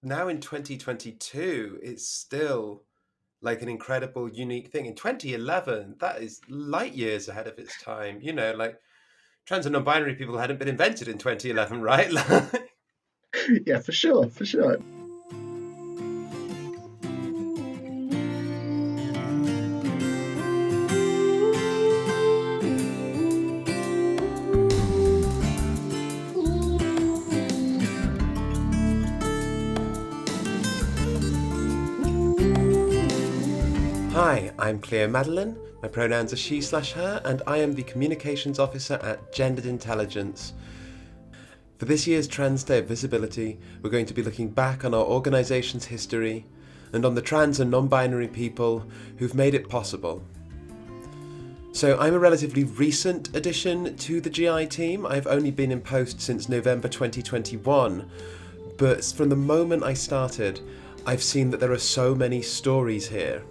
now in 2022, it's still like an incredible, unique thing. In 2011, that is light years ahead of its time. Like trans and non-binary people hadn't been invented in 2011, right? Yeah, for sure, for sure. Hi, I'm Cleo Madeline. My pronouns are she/her, and I am the Communications Officer at Gendered Intelligence. For this year's Trans Day of Visibility, we're going to be looking back on our organisation's history and on the trans and non-binary people who've made it possible. So I'm a relatively recent addition to the GI team. I've only been in post since November 2021, but from the moment I started, I've seen that there are so many stories here.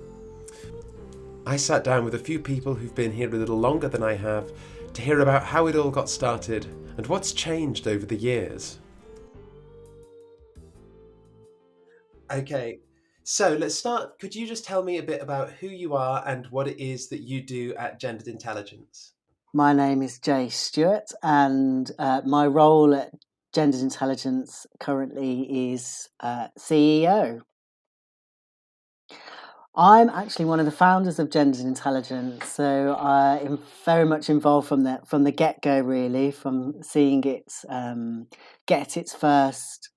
I sat down with a few people who've been here a little longer than I have to hear about how it all got started and what's changed over the years. Okay, so let's start. Could you just tell me a bit about who you are and what it is that you do at Gendered Intelligence? My name is Jay Stewart, and my role at Gendered Intelligence currently is CEO. I'm actually one of the founders of Gendered Intelligence, so I am very much involved from the get go, really, from seeing it get its first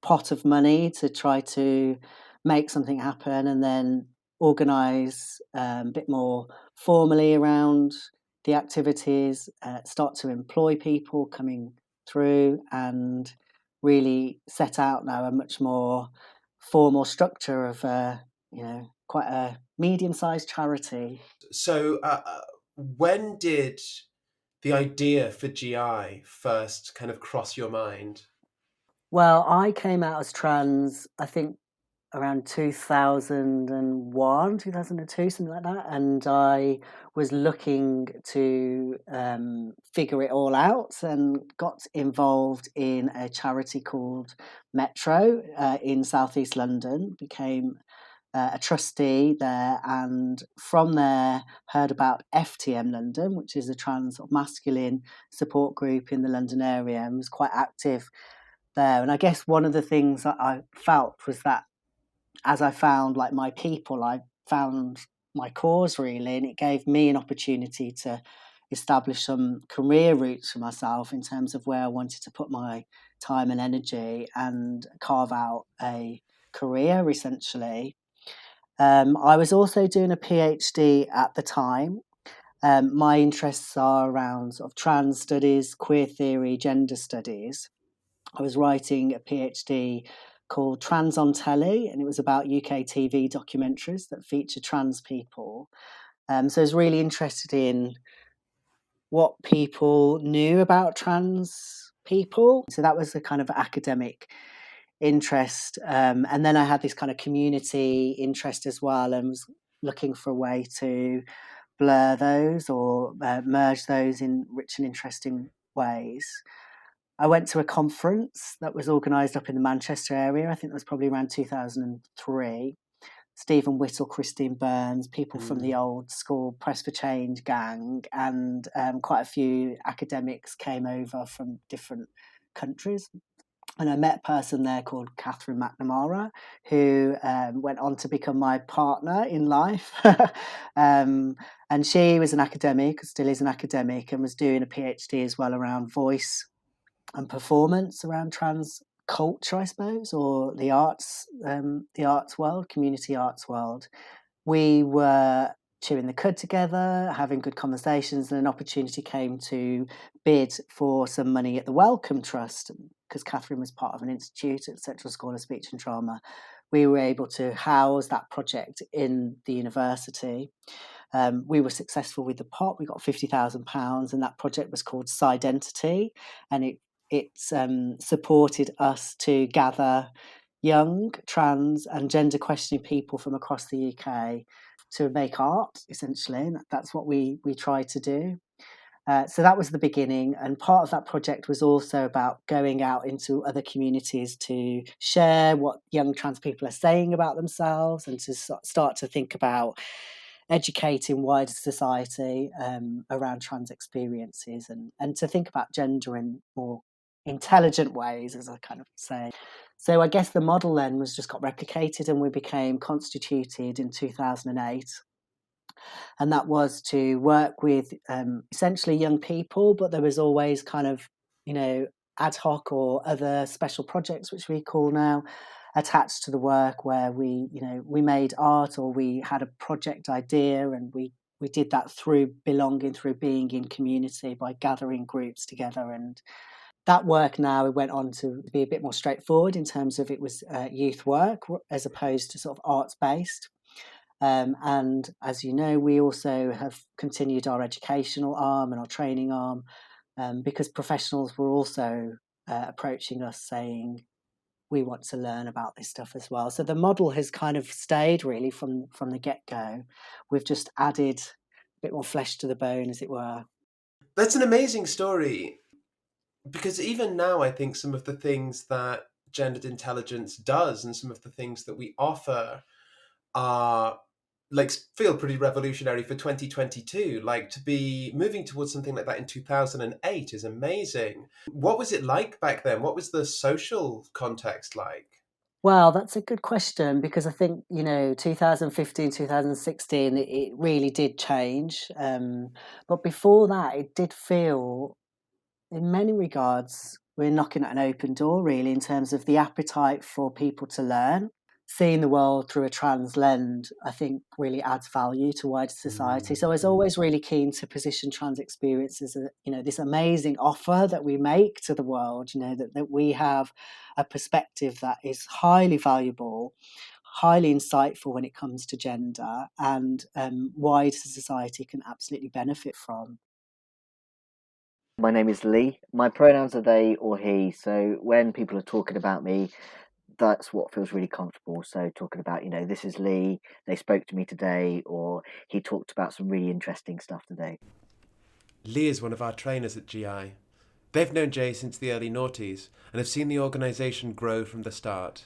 pot of money to try to make something happen, and then organise a bit more formally around the activities, start to employ people coming through, and really set out now a much more formal structure of quite a medium-sized charity. So, when did the idea for GI first kind of cross your mind? Well, I came out as trans, I think around 2001, 2002, something like that. And I was looking to figure it all out and got involved in a charity called Metro in Southeast London, became a trustee there, and from there heard about FTM London, which is a trans or masculine support group in the London area, and was quite active there. And I guess one of the things that I felt was that as I found like my people, I found my cause really, and it gave me an opportunity to establish some career routes for myself in terms of where I wanted to put my time and energy and carve out a career essentially. I was also doing a PhD at the time. My interests are around sort of trans studies, queer theory, gender studies. I was writing a PhD called Trans on Telly, and it was about UK TV documentaries that feature trans people. So I was really interested in what people knew about trans people. So that was the kind of academic interest. And then I had this kind of community interest as well, and was looking for a way to blur those or merge those in rich and interesting ways. I went to a conference that was organised up in the Manchester area. I think that was probably around 2003. Stephen Whittle, Christine Burns, people from the Mm. old school Press for Change gang, and quite a few academics came over from different countries. And I met a person there called Catherine McNamara, who went on to become my partner in life. um, and she was an academic, still is an academic, and was doing a PhD as well around voice and performance around trans culture, I suppose, or the arts world, community arts world. We were chewing the cud together, having good conversations, and an opportunity came to bid for some money at the Wellcome Trust because Catherine was part of an institute at Central School of Speech and Drama. We were able to house that project in the university. We were successful with the pot. We got £50,000, and that project was called Sidentity, and it supported us to gather young, trans, and gender questioning people from across the UK to make art, essentially. And that's what we try to do. So that was the beginning, and part of that project was also about going out into other communities to share what young trans people are saying about themselves, and to start to think about educating wider society around trans experiences, and to think about gender in more intelligent ways, as I kind of say. So I guess the model then was just got replicated, and we became constituted in 2008, and that was to work with essentially young people, but there was always kind of, ad hoc or other special projects, which we call now, attached to the work, where we made art, or we had a project idea, and we did that through belonging, through being in community, by gathering groups together. And that work now went on to be a bit more straightforward in terms of it was youth work as opposed to sort of arts based. And as you know, we also have continued our educational arm and our training arm, because professionals were also approaching us saying, we want to learn about this stuff as well. So the model has kind of stayed really from the get-go. We've just added a bit more flesh to the bone, as it were. That's an amazing story, because even now I think some of the things that gendered intelligence does and some of the things that we offer are like feel pretty revolutionary for 2022. Like, to be moving towards something like that in 2008 is amazing. What was it like back then? What was the social context like? Well, that's a good question, because I think, 2015, 2016, it really did change. But before that, it did feel, in many regards, we're knocking at an open door, really, in terms of the appetite for people to learn. Seeing the world through a trans lens, I think, really adds value to wider society. So I was always really keen to position trans experience as this amazing offer that we make to the world, that we have a perspective that is highly valuable, highly insightful when it comes to gender, and wider society can absolutely benefit from. My name is Lee. My pronouns are they or he. So when people are talking about me, that's what feels really comfortable. So talking about, this is Lee, they spoke to me today, or he talked about some really interesting stuff today. Lee is one of our trainers at GI. They've known Jay since the early noughties and have seen the organisation grow from the start.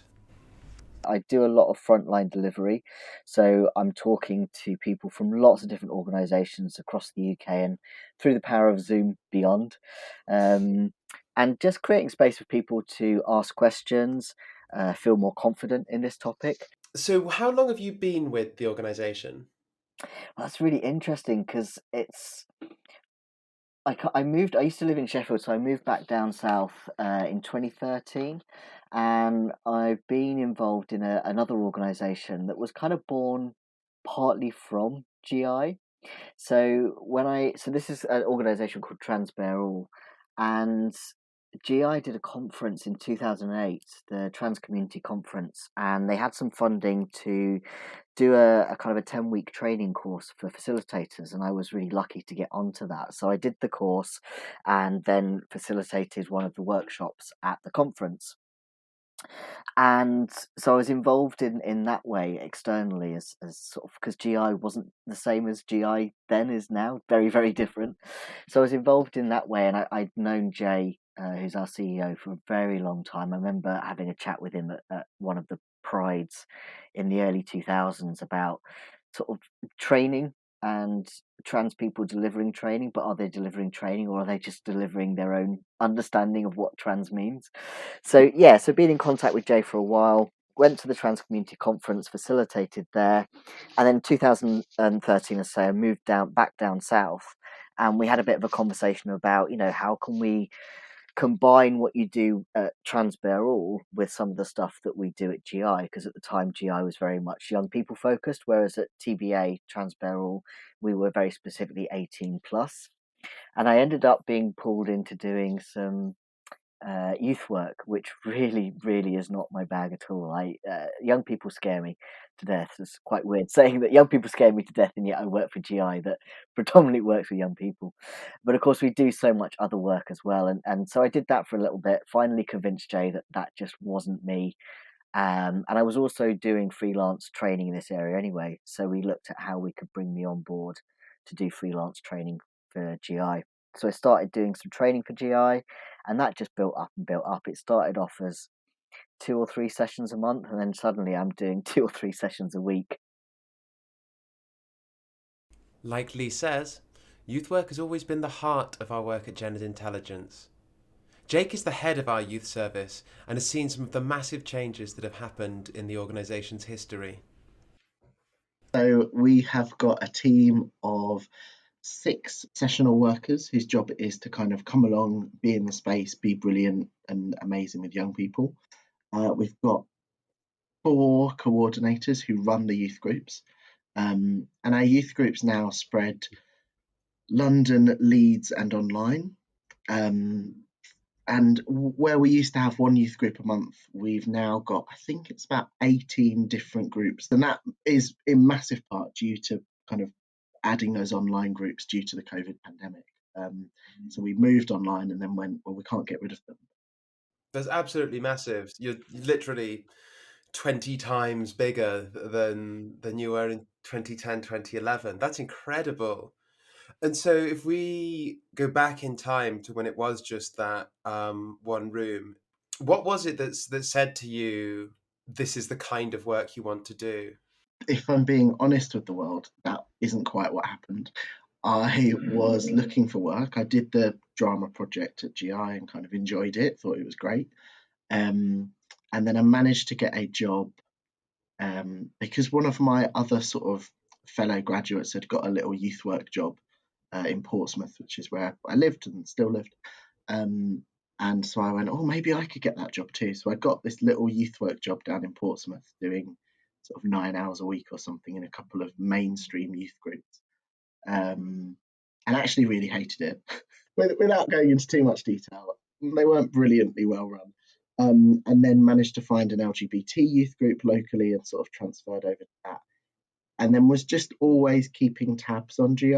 I do a lot of frontline delivery. So I'm talking to people from lots of different organisations across the UK and through the power of Zoom beyond. And just creating space for people to ask questions, feel more confident in this topic. So how long have you been with the organisation? That's really interesting because I moved. I used to live in Sheffield, so I moved back down south in 2013, and I've been involved in another organisation that was kind of born partly from GI. So this is an organisation called Trans Bear All, and GI did a conference in 2008, the Trans Community Conference, and they had some funding to do a kind of a 10-week training course for facilitators, and I was really lucky to get onto that. So I did the course and then facilitated one of the workshops at the conference. And so I was involved in that way externally, as sort of, because GI wasn't the same as GI then is now, very, very different. So I was involved in that way, and I'd known Jay, who's our CEO, for a very long time. I remember having a chat with him at one of the prides in the early 2000s about sort of training and trans people delivering training, but are they delivering training, or are they just delivering their own understanding of what trans means? So yeah, so being in contact with Jay for a while, went to the Trans Community Conference, facilitated there, and then 2013 or so, I moved back down south, and we had a bit of a conversation about, how can we combine what you do at Trans Bear All with some of the stuff that we do at GI, because at the time GI was very much young people focused, whereas at TBA, Trans Bear All, we were very specifically 18 plus. And I ended up being pulled into doing some youth work, which really, really is not my bag at all. Young people scare me to death. It's quite weird saying that young people scare me to death, and yet I work for GI that predominantly works with young people. But of course, we do so much other work as well, and so I did that for a little bit. Finally, convinced Jay that just wasn't me. And I was also doing freelance training in this area anyway, so we looked at how we could bring me on board to do freelance training for GI. So I started doing some training for GI, and that just built up and built up. It started off as 2 or 3 sessions a month, and then suddenly I'm doing 2 or 3 sessions a week. Like Lee says, youth work has always been the heart of our work at Gendered Intelligence. Jake is the head of our youth service and has seen some of the massive changes that have happened in the organisation's history. So we have got a team of 6 sessional workers whose job it is to kind of come along, be in the space, be brilliant and amazing with young people. We've got 4 coordinators who run the youth groups. And our youth groups now spread London, Leeds, and online. And where we used to have one youth group a month, we've now got, I think it's about 18 different groups. And that is in massive part due to kind of adding those online groups due to the COVID pandemic. So we moved online and then went, well, we can't get rid of them. That's absolutely massive. You're literally 20 times bigger than you were in 2010, 2011. That's incredible. And so if we go back in time to when it was just that one room, what was it that said to you, this is the kind of work you want to do? If I'm being honest with the world, that isn't quite what happened. I was looking for work. I did the drama project at GI and kind of enjoyed it, thought it was great. And then I managed to get a job because one of my other sort of fellow graduates had got a little youth work job in Portsmouth, which is where I lived and still lived. And so I went, oh, maybe I could get that job too. So I got this little youth work job down in Portsmouth doing sort of 9 hours a week or something in a couple of mainstream youth groups. And actually really hated it. Without going into too much detail, they weren't brilliantly well run. And then managed to find an LGBT youth group locally and sort of transferred over to that. And then was just always keeping tabs on GI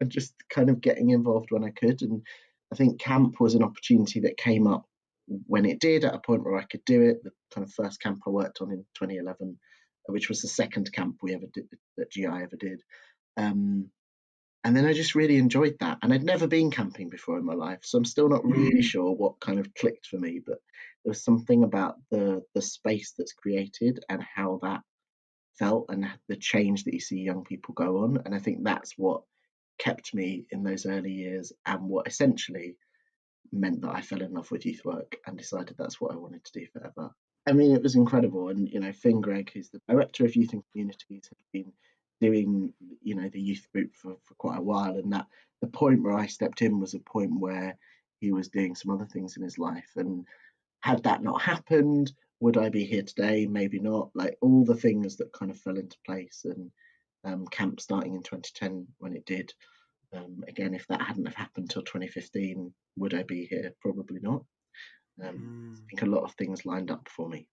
and just kind of getting involved when I could. And I think camp was an opportunity that came up when it did, at a point where I could do it. The kind of first camp I worked on in 2011, which was the second camp we ever did, that GI ever did. And then I just really enjoyed that. And I'd never been camping before in my life, so I'm still not really sure what kind of clicked for me, but there was something about the space that's created and how that felt and the change that you see young people go on. And I think that's what kept me in those early years and what essentially meant that I fell in love with youth work and decided that's what I wanted to do forever. I mean, it was incredible. And, Finn Gregg, who's the director of Youth and Communities, had been doing, the youth group for quite a while. And that the point where I stepped in was a point where he was doing some other things in his life. And had that not happened, would I be here today? Maybe not. Like all the things that kind of fell into place. And camp starting in 2010 when it did. Again, if that hadn't have happened till 2015, would I be here? Probably not. I think a lot of things lined up for me.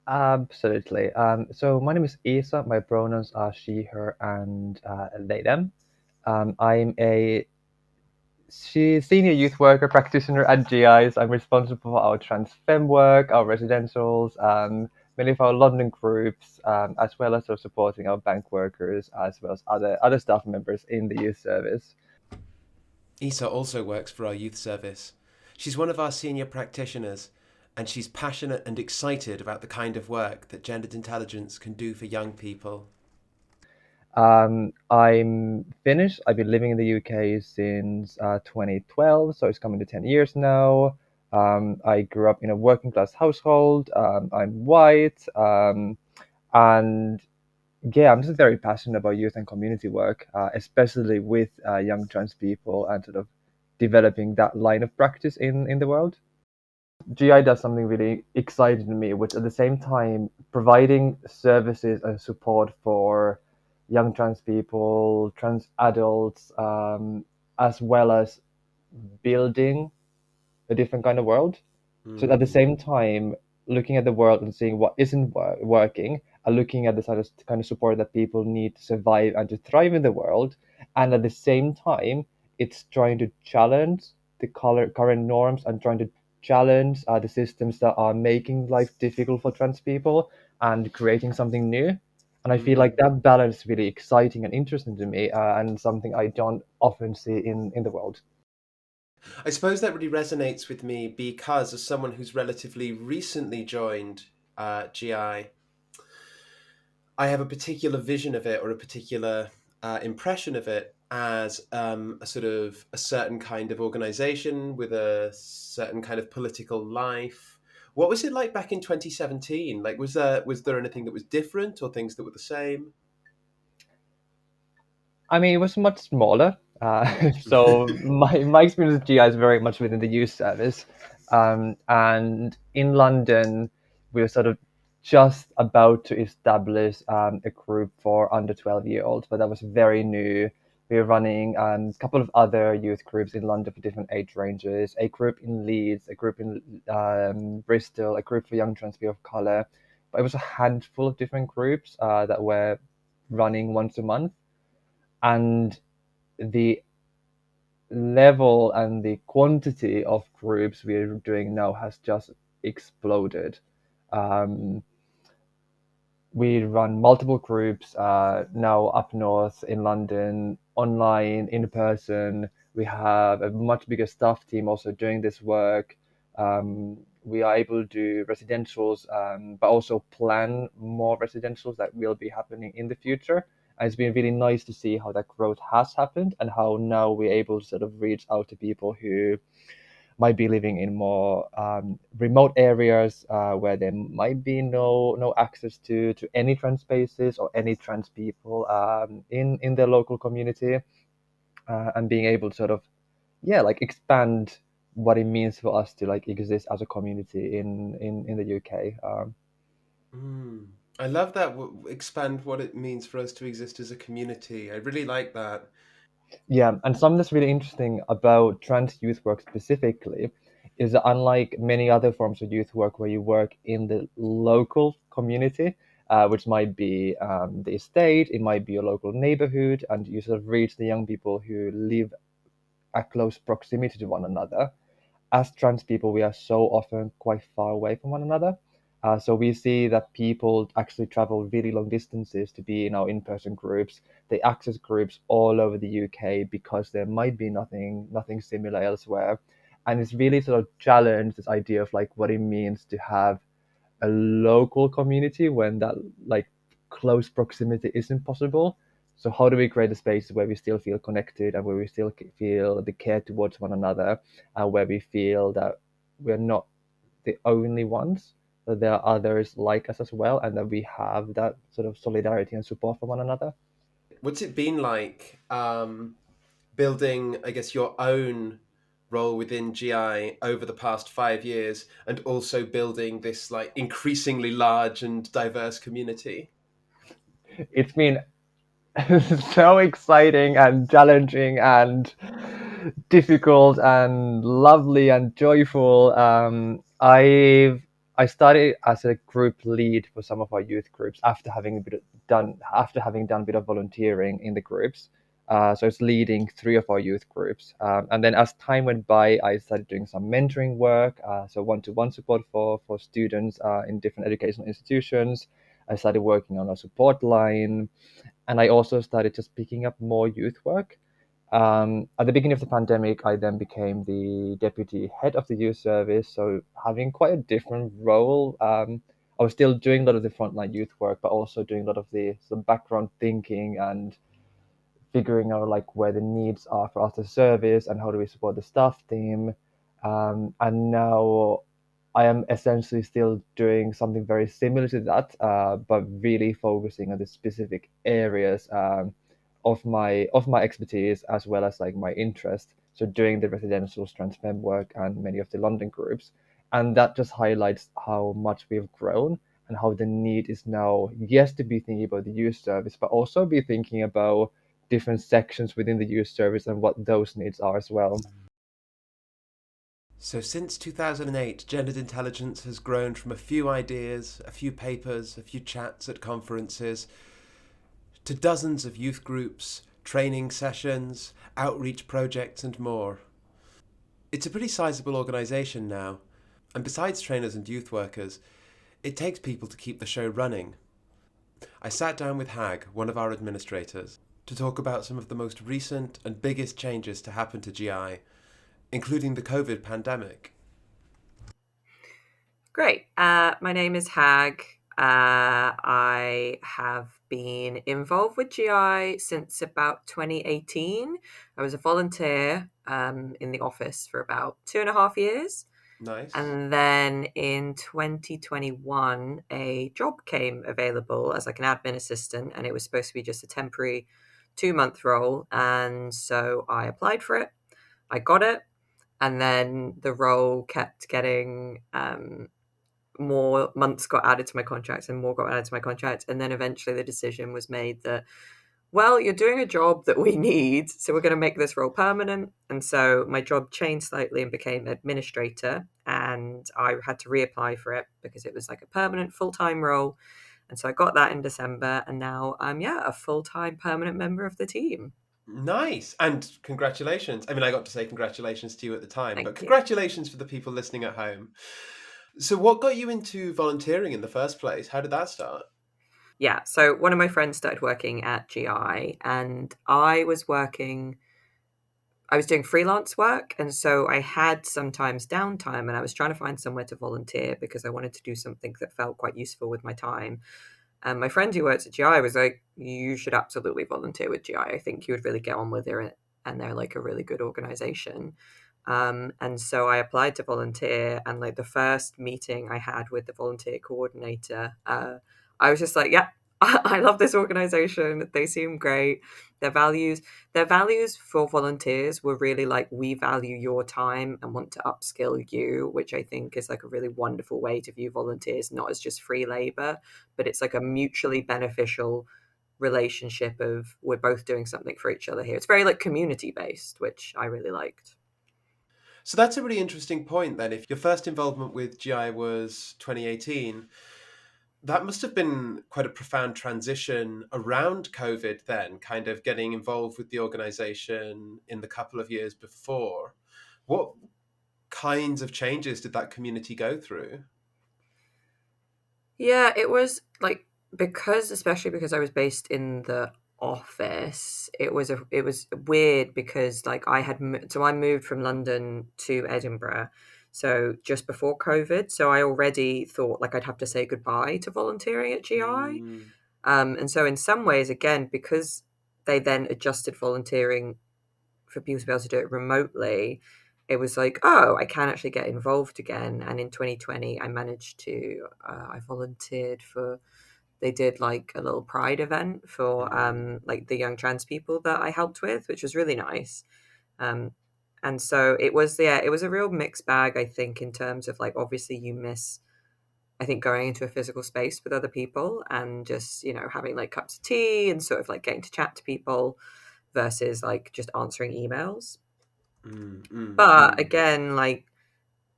Absolutely. So my name is Isa. My pronouns are she, her, and they, them. I'm a senior youth worker practitioner at GIs. I'm responsible for our trans femme work, our residentials, many of our London groups, as well as supporting our bank workers, as well as other staff members in the youth service. Isa also works for our youth service. She's one of our senior practitioners, and she's passionate and excited about the kind of work that Gendered Intelligence can do for young people. I'm Finnish. I've been living in the UK since 2012, so it's coming to 10 years now. I grew up in a working class household. I'm white, and yeah, I'm just very passionate about youth and community work, especially with young trans people and sort of developing that line of practice in the world. GI does something really exciting to me, which at the same time providing services and support for young trans people, trans adults, as well as building a different kind of world. So at the same time, looking at the world and seeing what isn't working, and looking at the kind of support that people need to survive and to thrive in the world, and at the same time, it's trying to challenge the current norms and trying to challenge the systems that are making life difficult for trans people and creating something new. And I feel like that balance is really exciting and interesting to me, and something I don't often see in the world. I suppose that really resonates with me because, as someone who's relatively recently joined GI, I have a particular vision of it, or a particular impression of it, as a sort of a certain kind of organization with a certain kind of political life. What was it like back in 2017? Like, was there anything that was different, or things that were the same? I mean, it was much smaller. So my experience with GI is very much within the youth service. And in London, we were sort of just about to establish a group for under 12-year-olds, but that was very new. We were running a couple of other youth groups in London for different age ranges, a group in Leeds, a group in Bristol, a group for young trans people of colour. But it was a handful of different groups that were running once a month, and the level and the quantity of groups we're doing now has just exploded. Um, we run multiple groups now up north in London, online, in person. We have a much bigger staff team also doing this work. We are able to do residentials, but also plan more residentials that will be happening in the future. And it's been really nice to see how that growth has happened, and how now we're able to sort of reach out to people who might be living in more remote areas where there might be no access to any trans spaces or any trans people in their local community, and being able to sort of like expand what it means for us to like exist as a community in the UK. I love that. Expand what it means for us to exist as a community. I really like that. Yeah, and something that's really interesting about trans youth work specifically is that unlike many other forms of youth work where you work in the local community, which might be the estate, it might be your local neighborhood, and you sort of reach the young people who live at close proximity to one another. As trans people, we are so often quite far away from one another. So we see that people actually travel really long distances to be in our in-person groups. They access groups all over the UK because there might be nothing similar elsewhere. And it's really sort of challenged this idea of like what it means to have a local community when that like close proximity isn't possible. So how do we create a space where we still feel connected, and where we still feel the care towards one another, and where we feel that we're not the only ones, that there are others like us as well, and that we have that sort of solidarity and support for one another? What's it been like building, I guess, your own role within GI over the past 5 years, and also building this like increasingly large and diverse community? It's been so exciting and challenging and difficult and lovely and joyful. I started as a group lead for some of our youth groups after having done a bit of volunteering in the groups. So it's leading three of our youth groups, and then as time went by, I started doing some mentoring work, so one-to-one support for students in different educational institutions. I started working on a support line, and I also started just picking up more youth work. At the beginning of the pandemic, I then became the deputy head of the youth service, so having quite a different role. I was still doing a lot of the frontline youth work, but also doing a lot of the some background thinking and figuring out like where the needs are for us as a service and how do we support the staff team. And now I am essentially still doing something very similar to that, but really focusing on the specific areas of my expertise, as well as like my interest. So doing the residential trans fem work and many of the London groups, and that just highlights how much we've grown, and how the need is now, yes, to be thinking about the youth service, but also be thinking about different sections within the youth service and what those needs are as well. So since 2008, gendered intelligence has grown from a few ideas, a few papers, a few chats at conferences, to dozens of youth groups, training sessions, outreach projects, and more. It's a pretty sizable organisation now, and besides trainers and youth workers, it takes people to keep the show running. I sat down with Hag, one of our administrators, to talk about some of the most recent and biggest changes to happen to GI, including the COVID pandemic. Great. My name is Hag. I have been involved with GI since about 2018. I was a volunteer in the office for about 2.5 years. Nice. And then in 2021, a job came available as like an admin assistant, and it was supposed to be just a temporary 2-month role. And so I applied for it. I got it. And then the role kept getting more months got added to my contract and more got added to my contract. And then eventually the decision was made that, well, you're doing a job that we need, so we're going to make this role permanent. And so my job changed slightly and became administrator, and I had to reapply for it because it was like a permanent full-time role. And so I got that in December, and now I'm a full-time permanent member of the team. Nice. And congratulations. I mean, I got to say congratulations to you at the time, Thank but you. congratulations for the people listening at home. So what got you into volunteering in the first place? How did that start? Yeah, so one of my friends started working at GI, and I was doing freelance work, and so I had sometimes downtime, and I was trying to find somewhere to volunteer because I wanted to do something that felt quite useful with my time. And my friend who works at GI was like, you should absolutely volunteer with GI. I think you would really get on with it, and they're like a really good organization. And so I applied to volunteer, and like the first meeting I had with the volunteer coordinator, I was just like, yeah, I love this organization. They seem great. Their values for volunteers were really like, we value your time and want to upskill you, which I think is like a really wonderful way to view volunteers, not as just free labor, but it's like a mutually beneficial relationship of we're both doing something for each other here. It's very like community based, which I really liked. So that's a really interesting point then. If your first involvement with GI was 2018, that must have been quite a profound transition around COVID then, kind of getting involved with the organization in the couple of years before. What kinds of changes did that community go through? Yeah, it was like, especially because I was based in the office, it was weird because like I moved from London to Edinburgh, so just before COVID, so I already thought like I'd have to say goodbye to volunteering at GI. And so in some ways, again, because they then adjusted volunteering for people to be able to do it remotely, it was like, oh, I can actually get involved again. And in 2020, I managed to, I volunteered for, they did like a little pride event for like the young trans people that I helped with, which was really nice. Um, and so it was a real mixed bag, I think, in terms of like, obviously you miss, I think, going into a physical space with other people and just, having like cups of tea and sort of like getting to chat to people versus like just answering emails. But again, like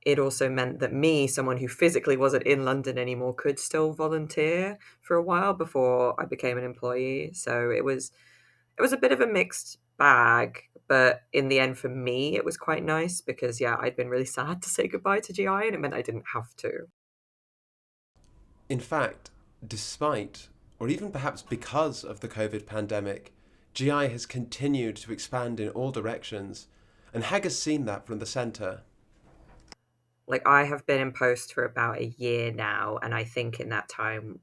it also meant that me, someone who physically wasn't in London anymore, could still volunteer for a while before I became an employee. So it was a bit of a mixed bag, but in the end for me it was quite nice because I'd been really sad to say goodbye to GI, and it meant I didn't have to. In fact, despite, or even perhaps because of the COVID pandemic, GI has continued to expand in all directions, and Hag has seen that from the centre. Like I have been in post for about a year now, and I think in that time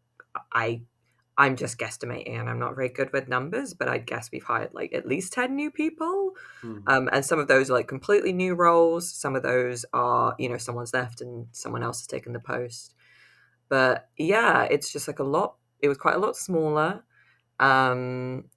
I'm just guesstimating and I'm not very good with numbers, but I'd guess we've hired like at least 10 new people. And some of those are like completely new roles. Some of those are, someone's left and someone else has taken the post. But yeah, it's just like it was quite a lot smaller,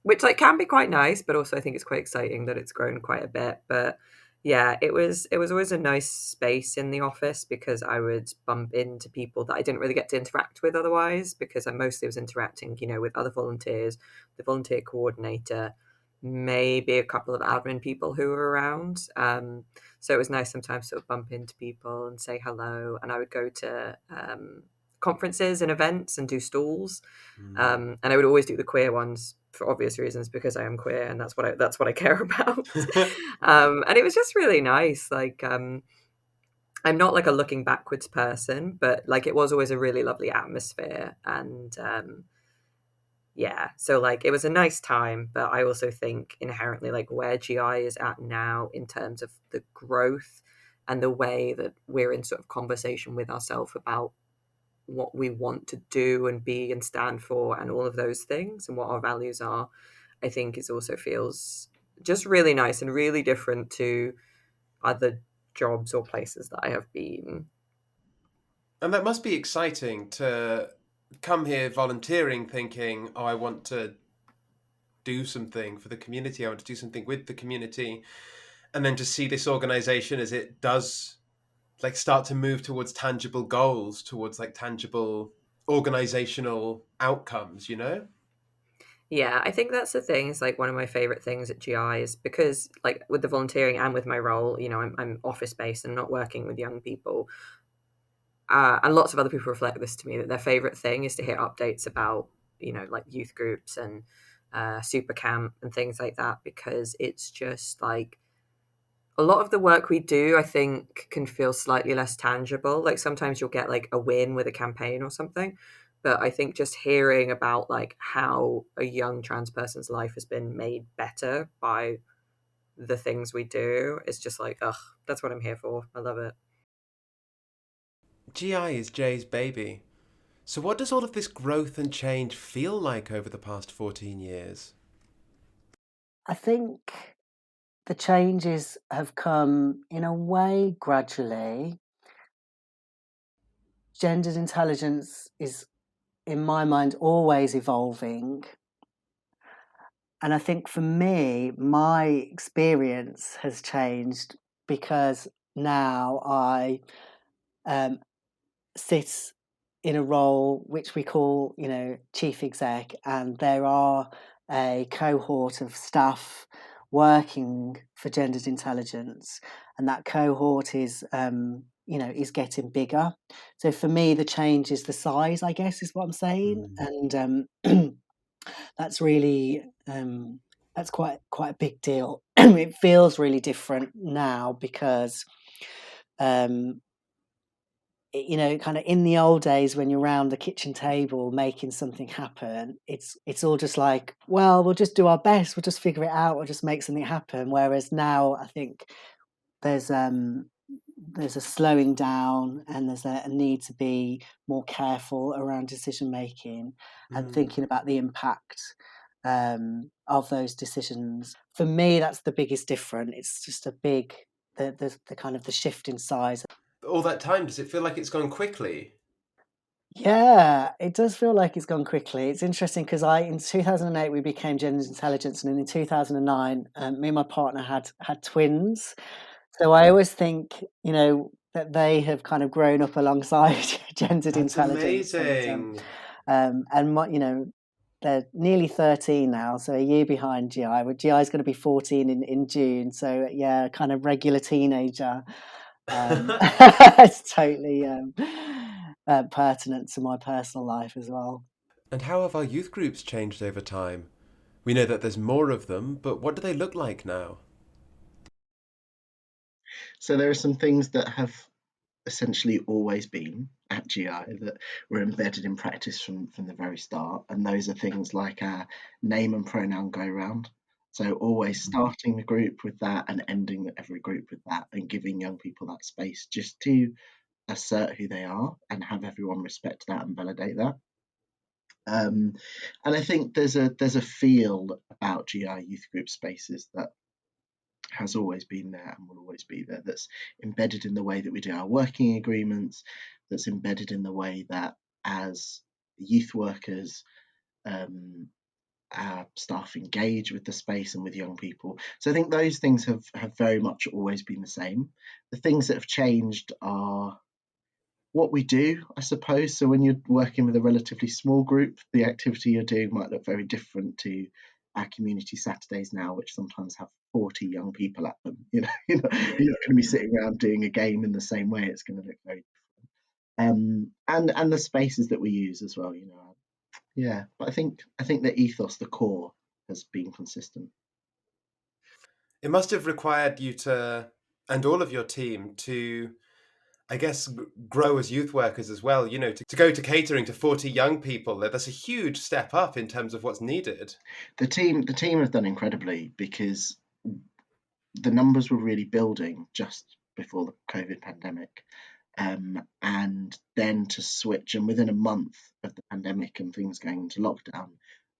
which like can be quite nice, but also I think it's quite exciting that it's grown quite a bit. But yeah, it was always a nice space in the office because I would bump into people that I didn't really get to interact with otherwise, because I mostly was interacting, with other volunteers, the volunteer coordinator, maybe a couple of admin people who were around. So it was nice sometimes to sort of bump into people and say hello. And I would go to conferences and events and do stalls. And I would always do the queer ones for obvious reasons because I am queer and that's what I care about. And it was just really nice. Like I'm not like a looking backwards person, but like it was always a really lovely atmosphere. And yeah, so like it was a nice time, but I also think inherently like where GI is at now in terms of the growth and the way that we're in sort of conversation with ourselves about what we want to do and be and stand for and all of those things and what our values are, I think it also feels just really nice and really different to other jobs or places that I have been. And that must be exciting to come here volunteering thinking, oh, I want to do something for the community, I want to do something with the community, and then to see this organization as it does like start to move towards tangible goals, towards like tangible organizational outcomes, you know? Yeah, I think that's the thing. It's like one of my favorite things at GI is because, like, with the volunteering and with my role, you know, I'm office based and not working with young people. And lots of other people reflect this to me that their favorite thing is to hear updates about, you know, like youth groups and super camp and things like that, because it's just like a lot of the work we do, I think, can feel slightly less tangible. Like sometimes you'll get like a win with a campaign or something. But I think just hearing about like how a young trans person's life has been made better by the things we do is just like, ugh, that's what I'm here for. I love it. GI is Jay's baby. So what does all of this growth and change feel like over the past 14 years? I think the changes have come in a way gradually. Gendered intelligence is, in my mind, always evolving. And I think for me, my experience has changed because now I um, sit in a role which we call, you know, chief exec, and there are a cohort of staff working for gendered intelligence, and that cohort is, you know, is getting bigger. So for me, the change is the size, I guess, is what I'm saying, and that's really that's quite a big deal. It feels really different now because you know, kind of in the old days when you're around the kitchen table making something happen, it's all just like, well, we'll just do our best, we'll just figure it out, we'll just make something happen. Whereas now, I think there's a slowing down and there's a need to be more careful around decision making and thinking about the impact of those decisions. For me, that's the biggest difference. It's just a big the kind of the shift in size. All that time, does it feel like it's gone quickly? Yeah, it does feel like it's gone quickly. It's interesting because in 2008 we became Gender Intelligence, and then in 2009, me and my partner had twins. So I always think, you know, that they have kind of grown up alongside Gendered That's Intelligence, amazing. and you know, they're nearly 13 now, so a year behind GI. But GI is going to be 14 in June, so yeah, kind of regular teenager. It's totally pertinent to my personal life as well. And how have our youth groups changed over time? We know that there's more of them, but what do they look like now? So there are some things that have essentially always been at GI that were embedded in practice from the very start, and those are things like our name and pronoun go round. So always starting the group with that and ending every group with that, and giving young people that space just to assert who they are and have everyone respect that and validate that. And I think there's a feel about GI youth group spaces that has always been there and will always be there, that's embedded in the way that we do our working agreements, that's embedded in the way that as youth workers, our staff engage with the space and with young people. So I think those things have very much always been the same. The things that have changed are what we do, I suppose. So when you're working with a relatively small group, the activity you're doing might look very different to our community Saturdays now, which sometimes have 40 young people at them. You're not going to be sitting around doing a game in the same way. It's going to look very and the spaces that we use as well. Yeah. But I think the ethos, the core, has been consistent. It must have required you to, and all of your team, to I guess, grow as youth workers as well. You know, to go to catering to 40 young people, that's a huge step up in terms of what's needed. The team have done incredibly, because the numbers were really building just before the COVID pandemic. And then to switch, and within a month of the pandemic and things going into lockdown,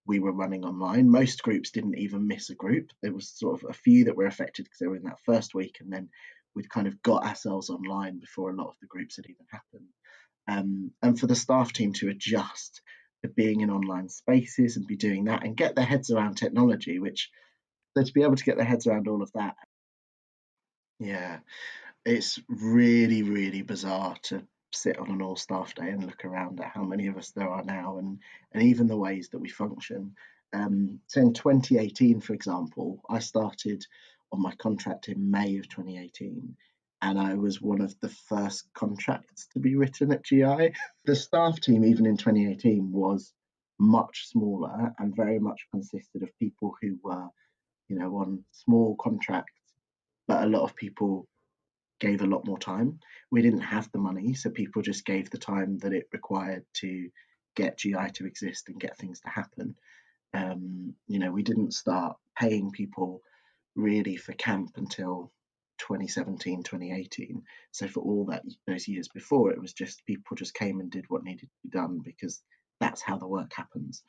we were running online. Most groups didn't even miss a group. There was sort of a few that were affected because they were in that first week, and then we'd kind of got ourselves online before a lot of the groups had even happened. And for the staff team to adjust to being in online spaces and be doing that and get their heads around technology, which, so to be able to get their heads around all of that, yeah, it's really, really bizarre to sit on an all staff day and look around at how many of us there are now, and even the ways that we function. So in 2018, for example, I started on my contract in May of 2018, and I was one of the first contracts to be written at GI. The staff team, even in 2018, was much smaller and very much consisted of people who were, on small contracts, but a lot of people gave a lot more time. We didn't have the money, so people just gave the time that it required to get GI to exist and get things to happen. We didn't start paying people really for camp until 2017, 2018. So for all those years before, it was just people just came and did what needed to be done, because that's how the work happens.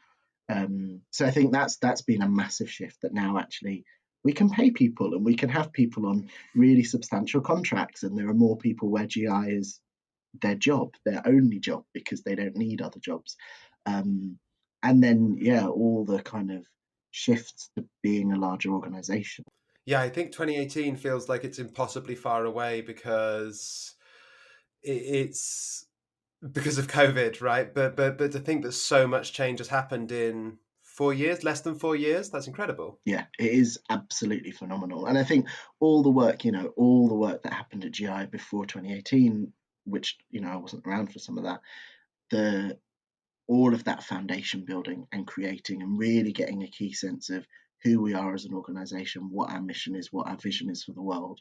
So I think that's been a massive shift, that now actually we can pay people and we can have people on really substantial contracts, and there are more people where GI is their job, their only job, because they don't need other jobs. And then, all the kind of shifts to being a larger organization. Yeah, I think 2018 feels like it's impossibly far away because it's because of COVID, right? But to think that so much change has happened in 4 years, less than 4 years, that's incredible. Yeah, it is absolutely phenomenal. And I think all the work that happened at GI before 2018, which, I wasn't around for some of that, all of that foundation building and creating and really getting a key sense of who we are as an organization, what our mission is, what our vision is for the world.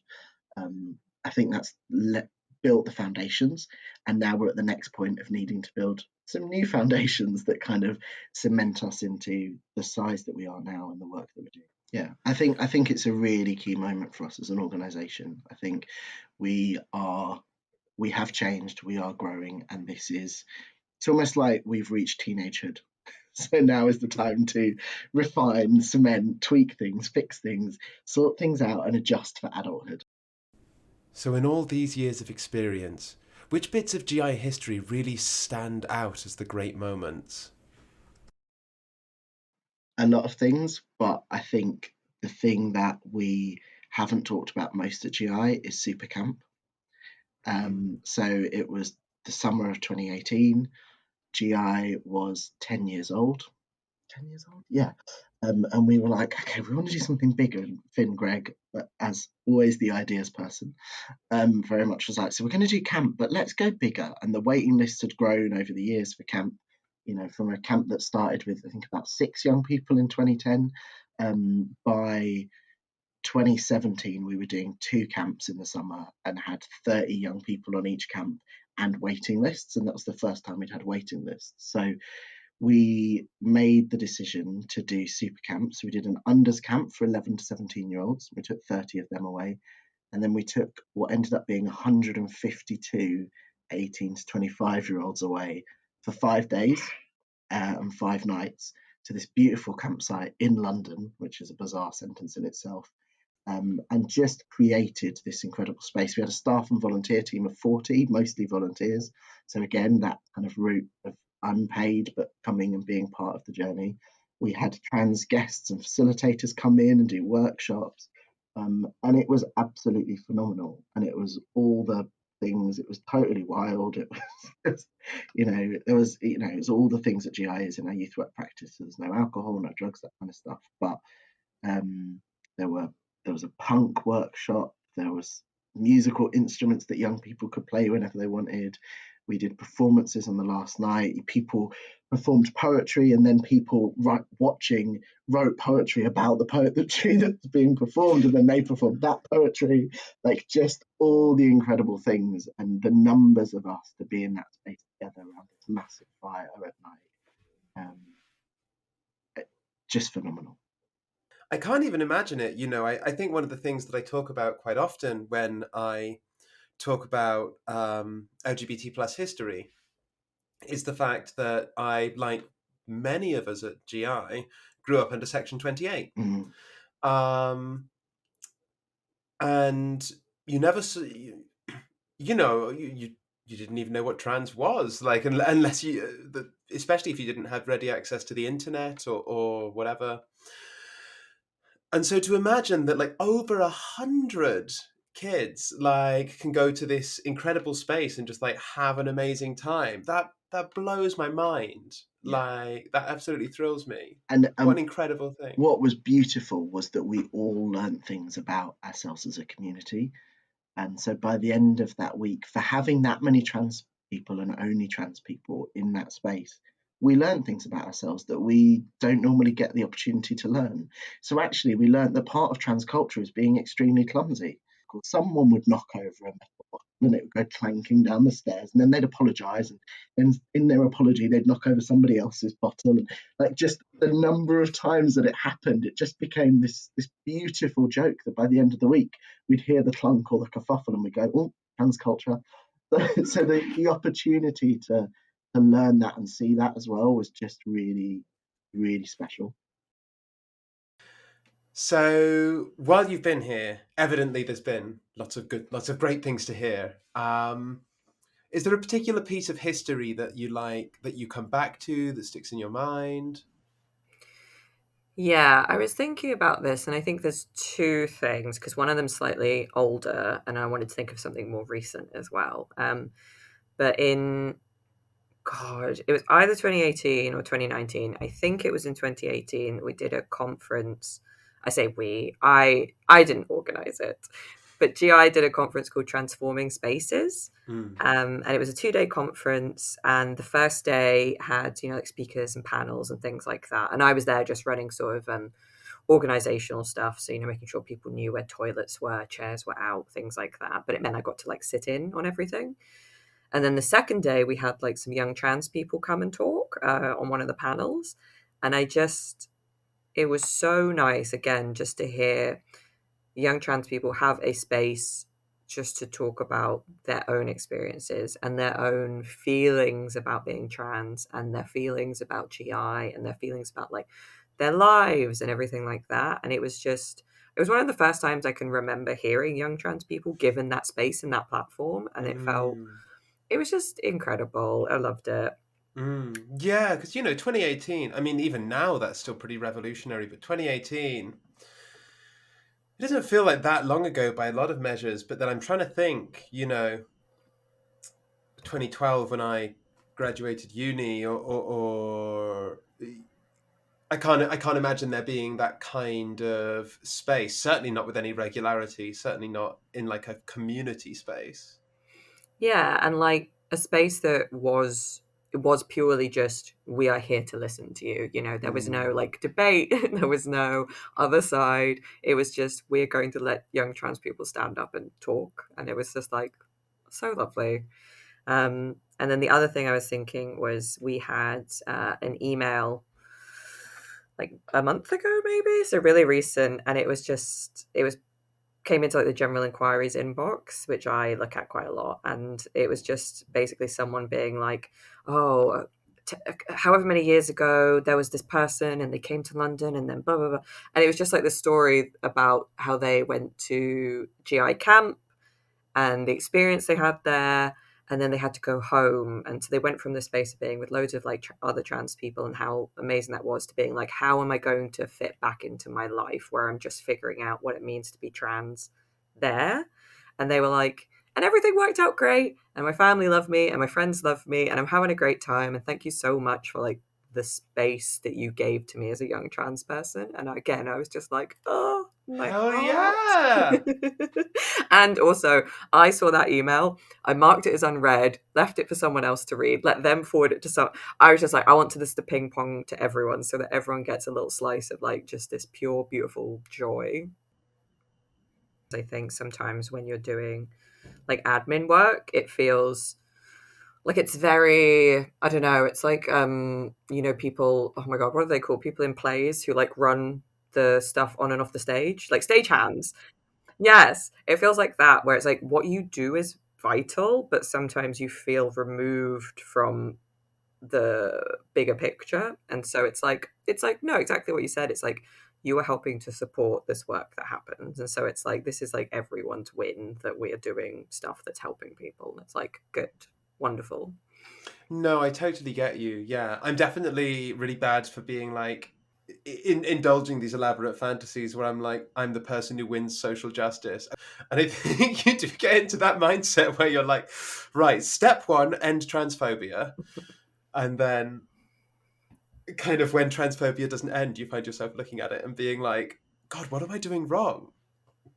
I think that's built the foundations, and now we're at the next point of needing to build some new foundations that kind of cement us into the size that we are now and the work that we're doing. Yeah, I think it's a really key moment for us as an organization. I think we have changed, we are growing, and it's almost like we've reached teenagehood. So now is the time to refine, cement, tweak things, fix things, sort things out, and adjust for adulthood. So in all these years of experience, which bits of GI history really stand out as the great moments? A lot of things, but I think the thing that we haven't talked about most at GI is Super Camp. So it was the summer of 2018. GI was 10 years old. 10 years old? Yeah. And we were like, okay, we want to do something bigger. And Finn, Greg, as always, the ideas person, very much was like, so we're going to do camp, but let's go bigger. And the waiting list had grown over the years for camp, from a camp that started with, I think, about 6 young people in 2010. By 2017, we were doing 2 camps in the summer and had 30 young people on each camp and waiting lists. And that was the first time we'd had waiting lists. So we made the decision to do super camps. We did an unders camp for 11 to 17-year-olds. We took 30 of them away. And then we took what ended up being 152 18 to 25-year-olds away for 5 days and 5 nights to this beautiful campsite in London, which is a bizarre sentence in itself, and just created this incredible space. We had a staff and volunteer team of 40, mostly volunteers. So again, that kind of route of unpaid but coming and being part of the journey. We had trans guests and facilitators come in and do workshops, and it was absolutely phenomenal. And it was all the things. It was totally wild. It was, there was, it was all the things that GI is in our youth work practice. There's no alcohol, no drugs, that kind of stuff. But there was a punk workshop. There was musical instruments that young people could play whenever they wanted. We did performances on the last night. People performed poetry, and then people wrote poetry about the poetry that's being performed, and then they performed that poetry. Like, just all the incredible things, and the numbers of us to be in that space together around this massive fire at night. Just phenomenal. I can't even imagine it. I think one of the things that I talk about quite often when I talk about LGBT plus history is the fact that I, like many of us at GI, grew up under Section 28. And you never see, you didn't even know what trans was, like, unless especially if you didn't have ready access to the internet or whatever. And so to imagine that like over 100 kids like can go to this incredible space and just like have an amazing time, that blows my mind. Yeah. Like, that absolutely thrills me. And what an incredible thing. What was beautiful was that we all learned things about ourselves as a community. And so by the end of that week, for having that many trans people and only trans people in that space, we learned things about ourselves that we don't normally get the opportunity to learn. So actually, we learned that part of trans culture is being extremely clumsy. Someone would knock over a metal bottle and it would go clanking down the stairs, and then they'd apologise, and then in their apology they'd knock over somebody else's bottle, and like, just the number of times that it happened, it just became this beautiful joke that by the end of the week we'd hear the clunk or the kerfuffle and we'd go, oh, trans culture. So the opportunity to learn that and see that as well was just really, really special. So while you've been here, evidently there's been lots of great things to hear. Is there a particular piece of history that you like, that you come back to, that sticks in your mind? Yeah, I was thinking about this, and I think there's two things, because one of them's slightly older, and I wanted to think of something more recent as well. But it was either 2018 or 2019. I think it was in 2018. We did a conference. I say we. I didn't organize it, but GI did a conference called Transforming Spaces. And it was a 2-day conference, and the first day had like speakers and panels and things like that. And I was there just running sort of organizational stuff, so making sure people knew where toilets were, chairs were out, things like that. But it meant I got to like sit in on everything. And then the second day, we had like some young trans people come and talk on one of the panels. And it was so nice, again, just to hear young trans people have a space just to talk about their own experiences and their own feelings about being trans, and their feelings about GI, and their feelings about like their lives and everything like that. And it was one of the first times I can remember hearing young trans people given that space and that platform. And it was just incredible. I loved it. Yeah, because 2018, I mean, even now that's still pretty revolutionary, but 2018, it doesn't feel like that long ago by a lot of measures. But then I'm trying to think, 2012 when I graduated uni, or I can't imagine there being that kind of space. Certainly not with any regularity. Certainly not in like a community space. Yeah, and like a space that was purely just, we are here to listen to you. There was no like debate. There was no other side. It was just, we're going to let young trans people stand up and talk. And it was just like so lovely. And then the other thing I was thinking was, we had an email like a month ago, maybe, so really recent. And it came into like the general inquiries inbox, which I look at quite a lot. And it was just basically someone being like, oh, however many years ago, there was this person and they came to London and then blah, blah, blah. And it was just like the story about how they went to GI camp and the experience they had there. And then they had to go home. And so they went from the space of being with loads of like other trans people, and how amazing that was, to being like, how am I going to fit back into my life where I'm just figuring out what it means to be trans there? And they were like, and everything worked out great. And my family loved me and my friends loved me and I'm having a great time. And thank you so much for like the space that you gave to me as a young trans person. And again, I was just like, oh, Like, Hell what? yeah! And also, I saw that email. I marked it as unread, left it for someone else to read, let them forward it to some. I was just like, I want this to ping pong to everyone so that everyone gets a little slice of like just this pure, beautiful joy. I think sometimes when you're doing like admin work, it feels like it's very, I don't know, it's like people, oh my god, what are they called, people in plays who like run the stuff on and off the stage, like stagehands. Yes, it feels like that, where it's like what you do is vital, but sometimes you feel removed from the bigger picture. And so it's like no, exactly what you said. It's like you are helping to support this work that happens. And so it's like this is like everyone's win that we are doing stuff that's helping people. And it's like good, wonderful. No, I totally get you. Yeah, I'm definitely really bad for being like indulging these elaborate fantasies where I'm like, I'm the person who wins social justice. And I think you do get into that mindset where you're like, right, step one, end transphobia. And then kind of when transphobia doesn't end, you find yourself looking at it and being like, God, what am I doing wrong?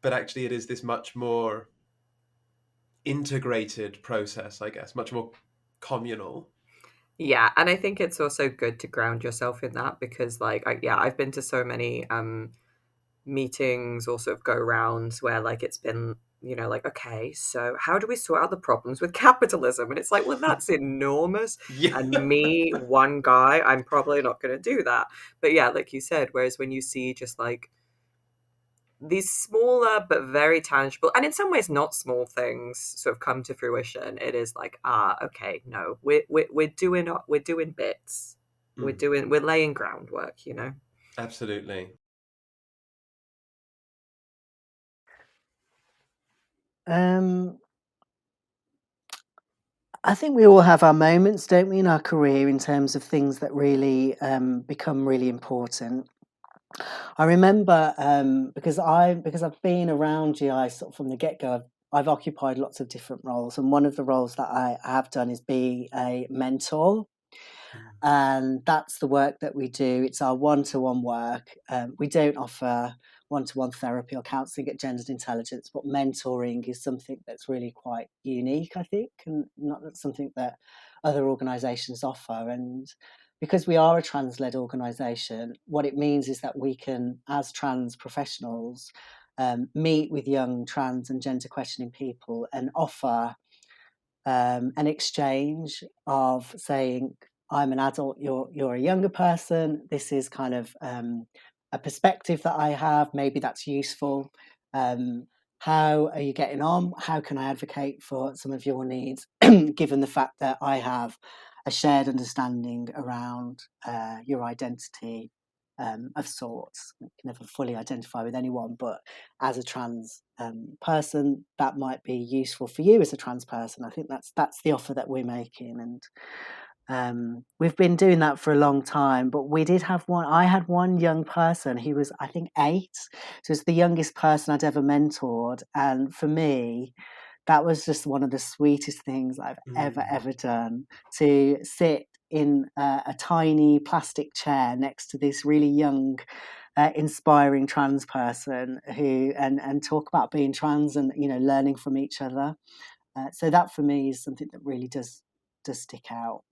But actually, it is this much more integrated process, I guess, much more communal. Yeah, and I think it's also good to ground yourself in that because like I've been to so many meetings or sort of go rounds where like it's been, like, okay, so how do we sort out the problems with capitalism? And it's like, well, that's enormous. Yeah. And me, one guy, I'm probably not going to do that. But yeah, like you said, whereas when you see just like these smaller but very tangible and in some ways not small things sort of come to fruition, it is like, okay, no, we're doing bits. We're laying groundwork. Absolutely. I think we all have our moments, don't we, in our career in terms of things that really become really important. I remember because I've been around GI sort of from the get-go. I've occupied lots of different roles, and one of the roles that I have done is be a mentor. And that's the work that we do. It's our one-to-one work. We don't offer one-to-one therapy or counselling at Gendered Intelligence, but mentoring is something that's really quite unique, I think, and not something that other organisations offer. And because we are a trans-led organisation, what it means is that we can, as trans professionals, meet with young trans and gender questioning people and offer an exchange of saying, I'm an adult, you're a younger person. This is kind of a perspective that I have. Maybe that's useful. How are you getting on? How can I advocate for some of your needs, given the fact that I have a shared understanding around your identity of sorts? You can never fully identify with anyone, but as a trans person, that might be useful for you as a trans person. I think that's the offer that we're making, and we've been doing that for a long time. But we did have one. I had one young person. He was, I think, 8, so it's the youngest person I'd ever mentored, and for me, that was just one of the sweetest things I've ever done, to sit in a tiny plastic chair next to this really young, inspiring trans person who and talk about being trans and learning from each other. So that for me is something that really does stick out.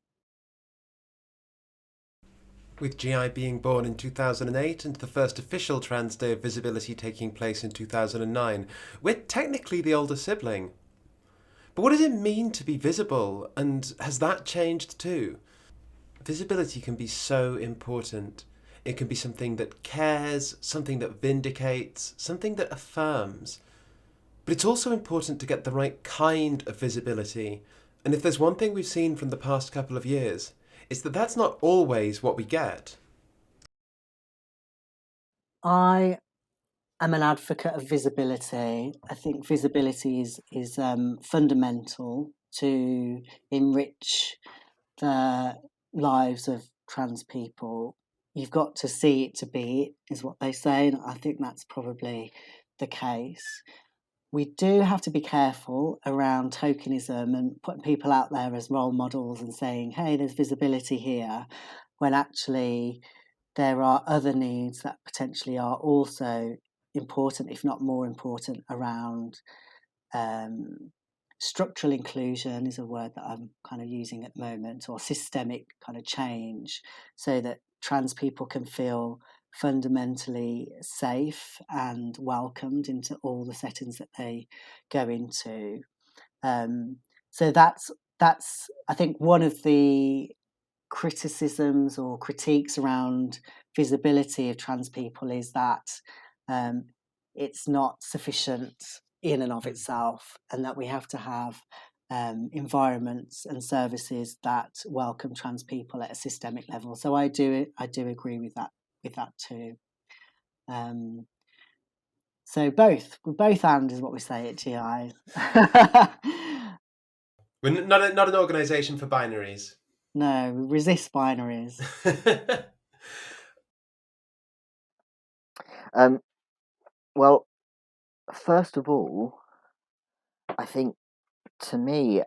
With GI being born in 2008 and the first official Trans Day of Visibility taking place in 2009, we're technically the older sibling. But what does it mean to be visible, and has that changed too? Visibility can be so important. It can be something that cares, something that vindicates, something that affirms. But it's also important to get the right kind of visibility. And if there's one thing we've seen from the past couple of years, it's that that's not always what we get. I am an advocate of visibility. I think visibility is fundamental to enrich the lives of trans people. You've got to see it to be it, is what they say, and I think that's probably the case. We do have to be careful around tokenism and putting people out there as role models and saying, hey, there's visibility here, when actually there are other needs that potentially are also important, if not more important, around structural inclusion is a word that I'm kind of using at the moment, or systemic kind of change, so that trans people can feel fundamentally safe and welcomed into all the settings that they go into. So that's I think one of the criticisms or critiques around visibility of trans people is that it's not sufficient in and of itself, and that we have to have environments and services that welcome trans people at a systemic level. So I do agree with that too. So both and is what we say at GI. We're not an organisation for binaries. No, we resist binaries. Well, first of all, I think to me,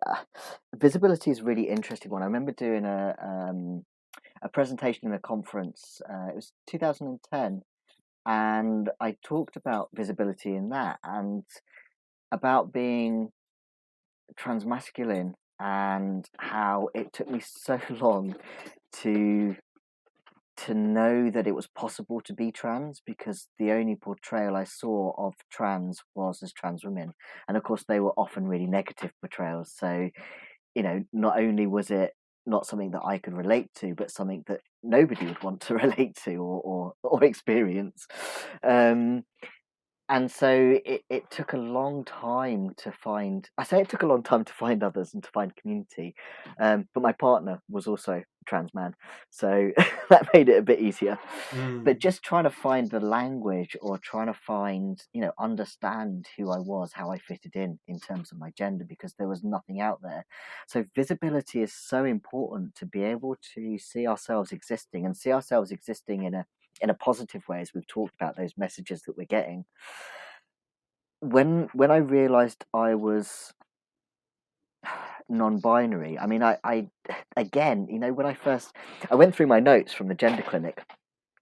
visibility is a really interesting one. I remember doing a presentation in a conference. It was 2010, and I talked about visibility in that and about being transmasculine and how it took me so long to know that it was possible to be trans, because the only portrayal I saw of trans was as trans women, and of course they were often really negative portrayals. So, you know, not only was it not something that I could relate to, but something that nobody would want to relate to or experience. And so it took a long time to find. I say it took a long time to find others and to find community, but my partner was also a trans man, so that made it a bit easier. But just trying to find the language, or trying to find, understand who I was, how I fitted in terms of my gender, because there was nothing out there. So visibility is so important, to be able to see ourselves existing, and see ourselves existing in a positive way, as we've talked about those messages that we're getting. When I realized I was non-binary, I mean, I again, when I went through my notes from the gender clinic,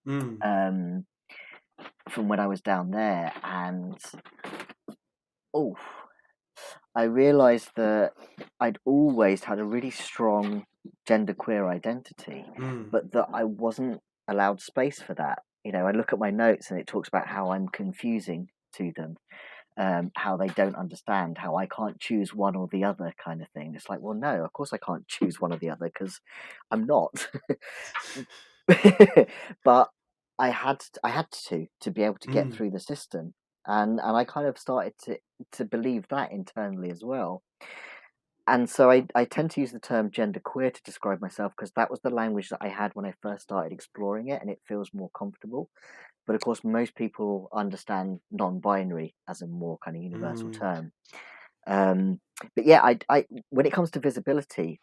from when I was down there, and I realized that I'd always had a really strong genderqueer identity, but that I wasn't allowed space for that. I look at my notes and it talks about how I'm confusing to them, how they don't understand, how I can't choose one or the other, kind of thing. It's like, well, no, of course I can't choose one or the other, because I'm not. But I had to be able to get through the system, and I kind of started to believe that internally as well. And so I tend to use the term genderqueer to describe myself, because that was the language that I had when I first started exploring it, and it feels more comfortable. But of course, most people understand non-binary as a more kind of universal term. But yeah, I when it comes to visibility,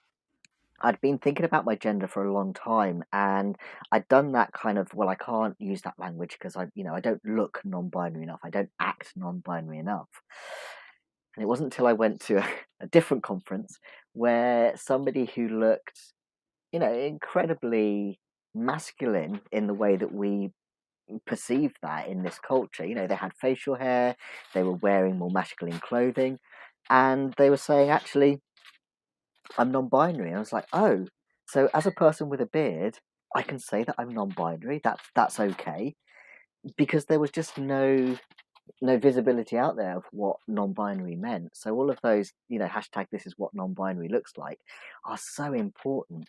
I'd been thinking about my gender for a long time, and I'd done that kind of, well, I can't use that language because I don't look non-binary enough, I don't act non-binary enough. And it wasn't until I went to a different conference where somebody who looked, incredibly masculine in the way that we perceive that in this culture. They had facial hair, they were wearing more masculine clothing, and they were saying, actually, I'm non-binary. And I was like, oh, so as a person with a beard, I can say that I'm non-binary. That's okay, because there was just no visibility out there of what non-binary meant. So all of those, hashtag this is what non-binary looks like, are so important.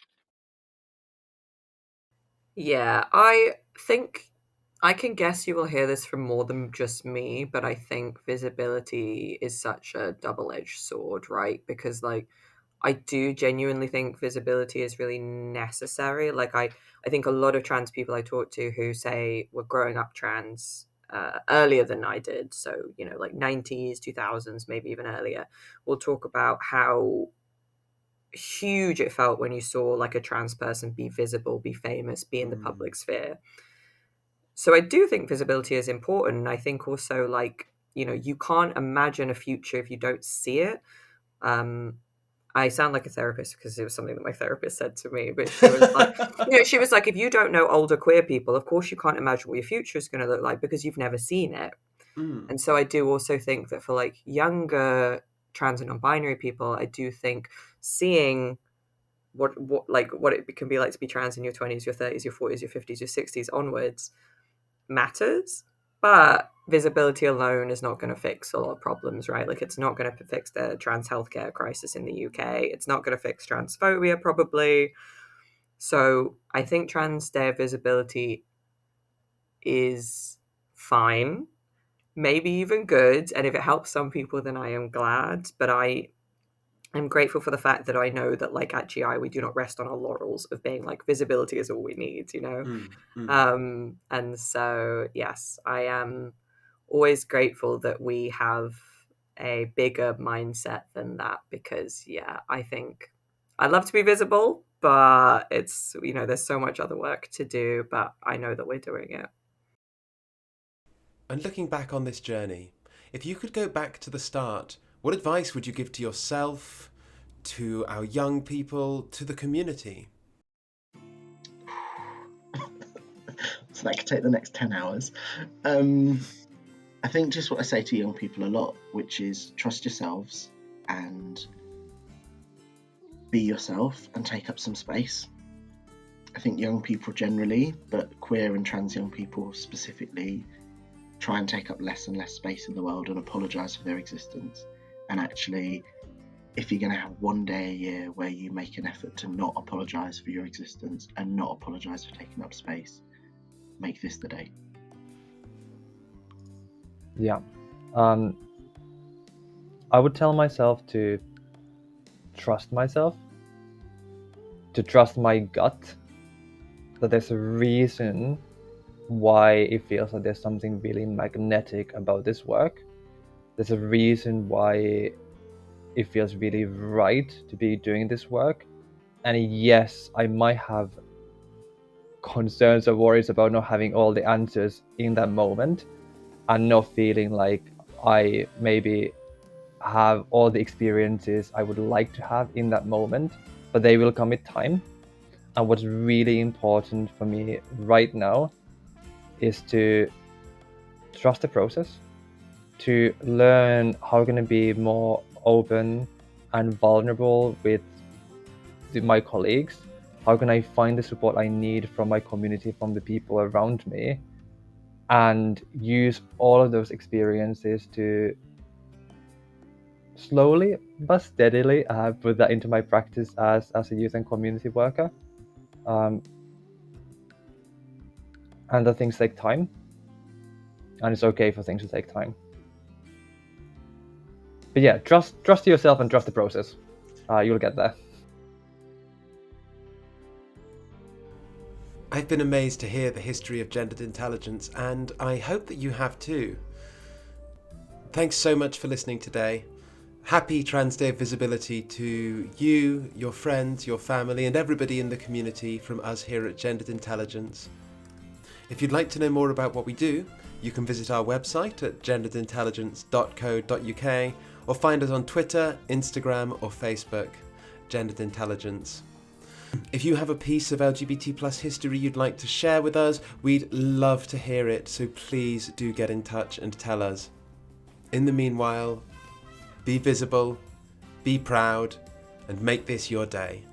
Yeah, I think I can guess you will hear this from more than just me, but I think visibility is such a double-edged sword, right? Because I do genuinely think visibility is really necessary. I think a lot of trans people I talk to who say were growing up trans earlier than I did, so like 90s, 2000s, maybe even earlier, will talk about how huge it felt when you saw like a trans person be visible, be famous, be in the public sphere. So I do think visibility is important. And I think also you can't imagine a future if you don't see it. I sound like a therapist because it was something that my therapist said to me, but she was like, she was like, if you don't know older queer people, of course you can't imagine what your future is going to look like because you've never seen it. And so I do also think that for like younger trans and non-binary people, I do think seeing what it can be like to be trans in your 20s, your 30s, your 40s, your 50s, your 60s onwards matters. But visibility alone is not going to fix a lot of problems, right? Like, it's not going to fix the trans healthcare crisis in the UK. It's not going to fix transphobia, probably. So I think Trans Day of Visibility is fine, maybe even good. And if it helps some people, then I am glad. But I'm grateful for the fact that I know that, like, at GI, we do not rest on our laurels of being like, visibility is all we need, you know? And so, yes, I am always grateful that we have a bigger mindset than that, because, yeah, I think I love to be visible, but it's, you know, there's so much other work to do, but I know that we're doing it. And looking back on this journey, if you could go back to the start, what advice would you give to yourself, to our young people, to the community? So that could take the next 10 hours. I think just what I say to young people a lot, which is trust yourselves and be yourself and take up some space. I think young people generally, but queer and trans young people specifically, try and take up less and less space in the world and apologise for their existence. And actually, if you're going to have one day a year where you make an effort to not apologise for your existence and not apologise for taking up space, make this the day. Yeah. I would tell myself to trust myself, to trust my gut, that there's a reason why it feels like there's something really magnetic about this work. There's a reason why it feels really right to be doing this work. And yes, I might have concerns or worries about not having all the answers in that moment and not feeling like I maybe have all the experiences I would like to have in that moment, but they will come with time. And what's really important for me right now is to trust the process, to learn how I'm going to be more open and vulnerable with my colleagues. How can I find the support I need from my community, from the people around me, and use all of those experiences to slowly but steadily put that into my practice as a youth and community worker. And the things take time, and it's okay for things to take time. But yeah, trust yourself and trust the process. You'll get there. I've been amazed to hear the history of gendered intelligence, and I hope that you have too. Thanks so much for listening today. Happy Trans Day of Visibility to you, your friends, your family, and everybody in the community from us here at Gendered Intelligence. If you'd like to know more about what we do, you can visit our website at genderedintelligence.co.uk or find us on Twitter, Instagram, or Facebook, Gendered Intelligence. If you have a piece of LGBT+ history you'd like to share with us, we'd love to hear it, so please do get in touch and tell us. In the meanwhile, be visible, be proud, and make this your day.